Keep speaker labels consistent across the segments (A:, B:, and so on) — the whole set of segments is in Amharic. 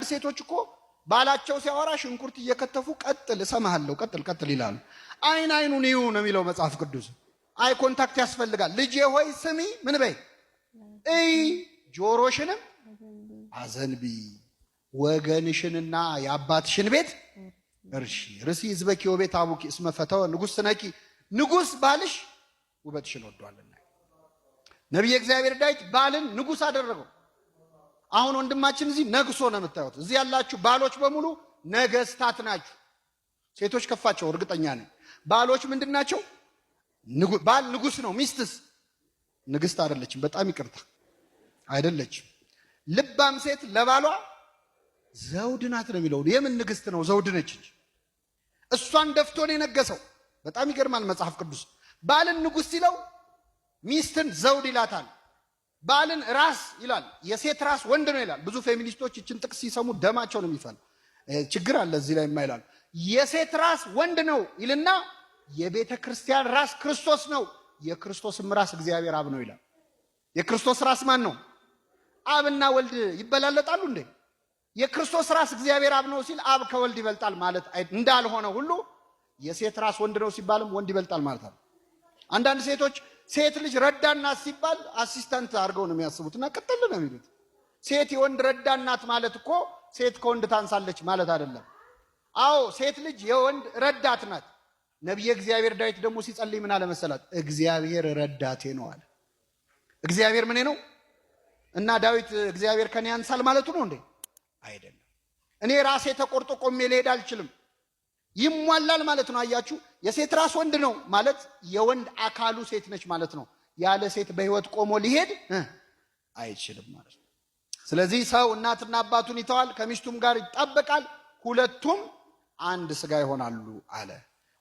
A: ሴቶች እኮ ባላቸው ሲያወራ ሽንኩርት እየከተፉ ቀጥል እሰማሃለሁ ቀጥል ይላሉ። አይን አይኑን ይዩ ነው የሚለው መጽሐፍ ቅዱስ። አይ ኮንታክት ያስፈልጋል። ልጄ ሆይ ስሚ ምን በይ እይ፣ ጆሮሽንም አዘንቢ፣ ወገንሽንና የአባትሽን ቤት እርሺ። ርሲ ዝበኪ ወቤት አቡኪ እስመ ፈተወ ንጉሥ ነቂ። ንጉሥ ባልሽ ውበትሽን ወዷልና። ነቢየ እግዚአብሔር ዳዊት ባልን ንጉሥ አደረገው። አሁን ወንድማችን እዚህ ነግሶ ነው የምታዩት። እዚህ ያላችሁ ባሎች በሙሉ ነገስታት ናችሁ። ሴቶች ከፋቸው እርግጠኛ ነኝ። ባሎች ምንድን ናቸው? ባል ንጉሥ ነው። ሚስትስ ንግስት አይደለችም። በጣም ይቅርታ አይደለችም። ልባም ሴት ለባሏ ዘውድ ናት ነው የሚለው። የምን ንግስት ነው? ዘውድ ነች እንጂ። እሷን ደፍቶ ነው የነገሰው። በጣም ይገርማል መጽሐፍ ቅዱስ። ባልን ንጉሥ ሲለው ሚስትን ዘውድ ይላታል። ባልን ራስ ይላል። የሴት ራስ ወንድ ነው ይላል። ብዙ ፌሚኒስቶች እችን ጥቅስ ሲሰሙ ደማቸው ነው የሚፈል። ችግር አለ እዚህ ላይ የማይላሉ። የሴት ራስ ወንድ ነው ይልና የቤተ ክርስቲያን ራስ ክርስቶስ ነው፣ የክርስቶስም ራስ እግዚአብሔር አብ ነው ይላል። የክርስቶስ ራስ ማን ነው? አብና ወልድ ይበላለጣሉ እንዴ? የክርስቶስ ራስ እግዚአብሔር አብ ነው ሲል አብ ከወልድ ይበልጣል ማለት እንዳልሆነ ሁሉ የሴት ራስ ወንድ ነው ሲባልም ወንድ ይበልጣል ማለት ነው። አንዳንድ ሴቶች ሴት ልጅ ረዳናት ሲባል አሲስታንት አድርገው ነው የሚያስቡትና ቅጥል ነው የሚሉት። ሴት የወንድ ረዳናት ማለት እኮ ሴት ከወንድ ታንሳለች ማለት አይደለም። አዎ ሴት ልጅ የወንድ ረዳት ናት። ነቢየ እግዚአብሔር ዳዊት ደግሞ ሲጸልይ ምን አለ መሰላት? እግዚአብሔር ረዳቴ ነው አለ። እግዚአብሔር ምኔ ነው? እና ዳዊት እግዚአብሔር ከኔ ያንሳል ማለቱ ነው እንዴ? አይደለም። እኔ ራሴ ተቆርጦ ቆሜ ልሄድ አልችልም፣ ይሟላል ማለት ነው። አያችሁ፣ የሴት ራስ ወንድ ነው ማለት የወንድ አካሉ ሴት ነች ማለት ነው። ያለ ሴት በህይወት ቆሞ ሊሄድ አይችልም ማለት ነው። ስለዚህ ሰው እናትና አባቱን ይተዋል፣ ከሚስቱም ጋር ይጣበቃል፣ ሁለቱም አንድ ስጋ ይሆናሉ አለ።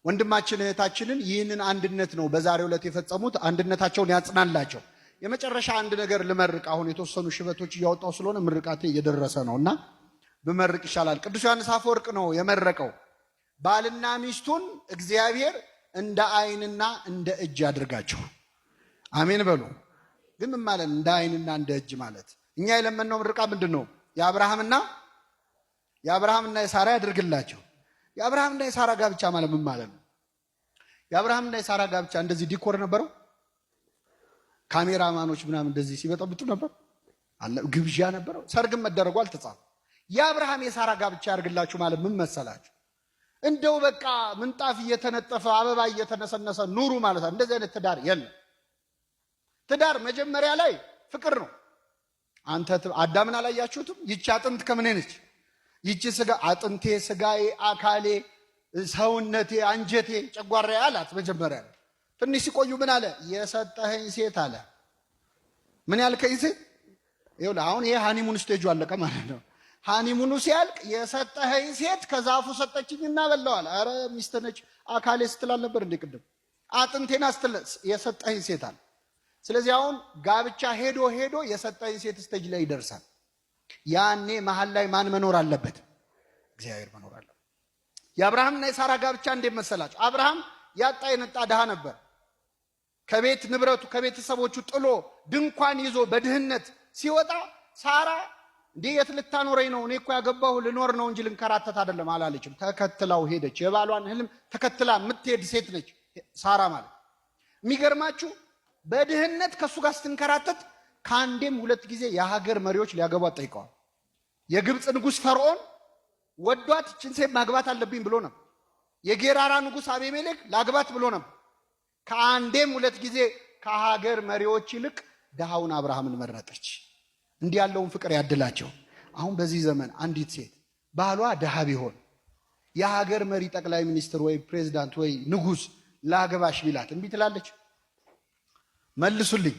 A: ወንድማችን እህታችንን ይህንን አንድነት ነው በዛሬው ዕለት የፈጸሙት። አንድነታቸውን ያጽናላቸው። የመጨረሻ አንድ ነገር ልመርቅ። አሁን የተወሰኑ ሽበቶች እያወጣው ስለሆነ ምርቃቴ እየደረሰ ነውና ብመርቅ ይሻላል። ቅዱስ ዮሐንስ አፈወርቅ ነው የመረቀው። ባልና ሚስቱን እግዚአብሔር እንደ ዓይንና እንደ እጅ ያድርጋቸው። አሜን በሉ። ግን ምን ማለት እንደ ዓይንና እንደ እጅ ማለት? እኛ የለመነው ምርቃ ምንድን ነው? የአብርሃምና የሳራ ያድርግላቸው። የአብርሃምና የሳራ ጋብቻ ማለት ምን ማለት ነው? የአብርሃምና የሳራ ጋብቻ እንደዚህ ዲኮር ነበረው? ካሜራማኖች ምናምን እንደዚህ ሲበጠብጡ ነበር? ግብዣ ነበረው? ሰርግም መደረጉ አልተጻፈም። የአብርሃም የሳራ ጋብቻ ያድርግላችሁ ማለት ምን መሰላችሁ? እንደው በቃ ምንጣፍ እየተነጠፈ አበባ እየተነሰነሰ ኑሩ ማለት ነው። እንደዚህ አይነት ትዳር የለም። ትዳር መጀመሪያ ላይ ፍቅር ነው። አንተ አዳምን አላያችሁትም? ይቺ አጥንት ከምን ነች? ይቺ ስጋ አጥንቴ፣ ስጋዬ፣ አካሌ፣ ሰውነቴ፣ አንጀቴ፣ ጨጓራዬ አላት መጀመሪያ። ትንሽ ሲቆዩ ምን አለ? የሰጠኸኝ ሴት አለ። ምን ያልከኝ ሴት? ይኸውልህ አሁን ይሄ ሃኒሙን ስቴጁ አለቀ ማለት ነው። ሃኒሙኑ ሲያልቅ የሰጠኸኝ ሴት ከዛፉ ሰጠችኝና በላዋል። አረ ሚስት ነች። አካሌ ስትላል ነበር እንዴ ቅድም? አጥንቴና ስትል የሰጠኸኝ ሴት አለ። ስለዚህ አሁን ጋብቻ ሄዶ የሰጠኸኝ ሴት ስቴጅ ላይ ይደርሳል። ያኔ መሀል ላይ ማን መኖር አለበት? እግዚአብሔር መኖር አለበት። የአብርሃምና የሳራ ጋብቻ እንዴት መሰላችሁ? አብርሃም ያጣ የነጣ ድሃ ነበር። ከቤት ንብረቱ ከቤተሰቦቹ ጥሎ ድንኳን ይዞ በድህነት ሲወጣ ሳራ እንዴ የት ልታኖረኝ ነው? እኔ እኮ ያገባሁ ልኖር ነው እንጂ ልንከራተት አይደለም አላለችም። ተከትላው ሄደች። የባሏን ህልም ተከትላ የምትሄድ ሴት ነች ሳራ ማለት። የሚገርማችሁ በድህነት ከሱ ጋር ስትንከራተት ከአንዴም ሁለት ጊዜ የሀገር መሪዎች ሊያገቧት ጠይቀዋል። የግብፅ ንጉሥ ፈርዖን ወዷት እችን ሴት ማግባት አለብኝ ብሎ ነበር። የጌራራ ንጉሥ አቤሜሌክ ላግባት ብሎ ነበር። ከአንዴም ሁለት ጊዜ ከሀገር መሪዎች ይልቅ ድሃውን አብርሃምን መረጠች። እንዲህ ያለውን ፍቅር ያድላቸው። አሁን በዚህ ዘመን አንዲት ሴት ባሏ ድሃ ቢሆን የሀገር መሪ ጠቅላይ ሚኒስትር ወይ ፕሬዝዳንት ወይ ንጉሥ ላገባሽ ቢላት እምቢ ትላለች? መልሱልኝ።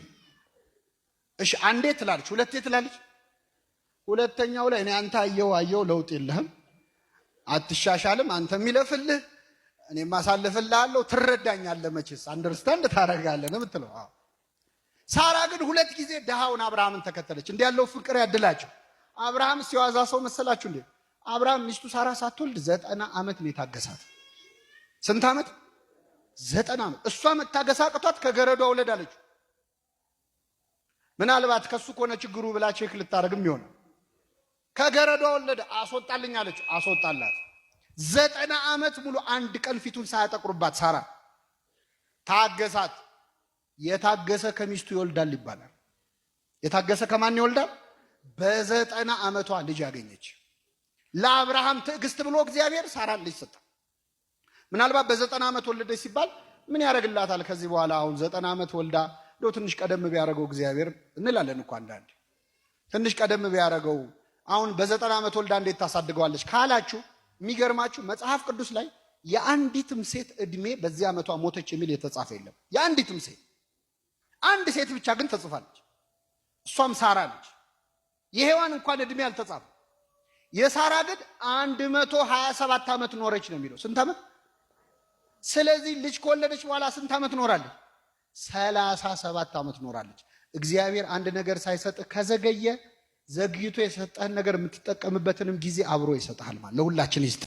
A: እሺ አንዴ ትላለች፣ ሁለቴ ትላለች። ሁለተኛው ላይ እኔ አንተ አየው ለውጥ የለህም፣ አትሻሻልም፣ አንተ የሚለፍልህ እኔ ማሳለፍልሃለሁ፣ ትረዳኛለህ፣ መቼስ አንደርስታንድ ታደርጋለህ ነው የምትለው። ሳራ ግን ሁለት ጊዜ ድሃውን አብርሃምን ተከተለች። እንዲህ ያለው ፍቅር ያድላቸው። አብርሃም ሲዋዛ ሰው መሰላችሁ እንዴ? አብርሃም ሚስቱ ሳራ ሳትወልድ 90 ዓመት ነው የታገሳት። ስንት ዓመት? 90 ዓመት። እሷ መታገሳ አቅቷት ከገረዷ ወለድ አለችው። ምናልባት ከሱ ከሆነ ችግሩ ብላ ቼክ ልታረግም ይሆናል። ከገረዷ ወለደ። አስወጣልኝ አለች፣ አስወጣላት። 90 ዓመት ሙሉ አንድ ቀን ፊቱን ሳያጠቁርባት ሳራ ታገሳት። የታገሰ ከሚስቱ ይወልዳል ይባላል። የታገሰ ከማን ይወልዳል? በ90 ዓመቷ ልጅ ያገኘች። ለአብርሃም ትዕግስት ብሎ እግዚአብሔር ሳራን ልጅ ሰጠ። ምናልባት በ90 ዓመት ወለደች ሲባል ምን ያደርግላታል ከዚህ በኋላ? አሁን 90 ዓመት ወልዳ እንደው ትንሽ ቀደም ቢያደርገው እግዚአብሔር እንላለን እኮ አንዳንድ ትንሽ ቀደም ቢያደርገው አሁን በ90 ዓመት ወልዳ እንዴት ታሳድገዋለች ካላችሁ፣ የሚገርማችሁ መጽሐፍ ቅዱስ ላይ የአንዲትም ሴት እድሜ በዚህ ዓመቷ ሞተች የሚል የተጻፈ የለም። የአንዲትም ሴት አንድ ሴት ብቻ ግን ተጽፋለች። እሷም ሳራ ነች። የሔዋን እንኳን እድሜ አልተጻፈም። የሳራ ግን 127 ዓመት ኖረች ነው የሚለው። ስንት ዓመት? ስለዚህ ልጅ ከወለደች በኋላ ስንት ዓመት ኖራለች? 37 ዓመት ኖራለች። እግዚአብሔር አንድ ነገር ሳይሰጥህ ከዘገየ ዘግይቶ የሰጠህን ነገር የምትጠቀምበትንም ጊዜ አብሮ ይሰጥሃል ማለት ለሁላችን ይስጥ።